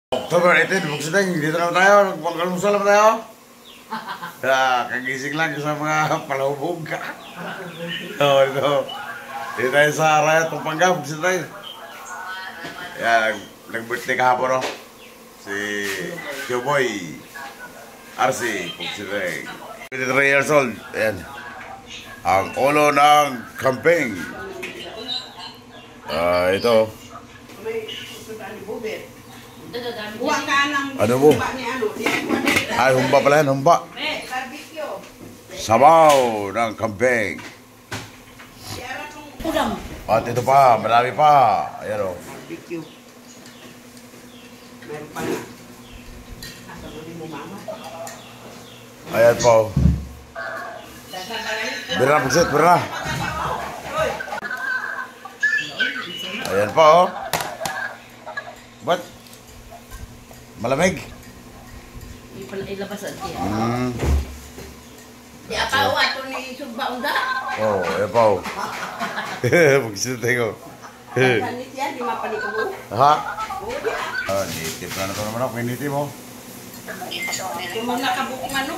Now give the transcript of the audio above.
October 18, Buksideng, dito na tayo, magkalmusal na tayo. Kagising lang sa mga palahubog ka. Dito. Dito tayo sa Arayat, Pampanga, Buksideng. Nag-birthday kahapon, no? Si Kyoboy RC, Buksideng. 23 years old. Ayan. Ang ulo ng camping. Ito. Ano mo? Ay, humba pala yan, humba. Sabaw ng camping. At ito pa, marami pa. Ayan o. Barbecue. Meron pa na. Ayan po. Bira, pagsit, bira. Ayan po. Ba't? Malamig? Ilabas at siya. Di apa wato ni Sugba Unda? Oh, ayan po. Pagsit tayo. Ganit yan, di mapanikabo. Ha? Nitip na ito naman ako. Nitip mo. Kung mga kabukong ano?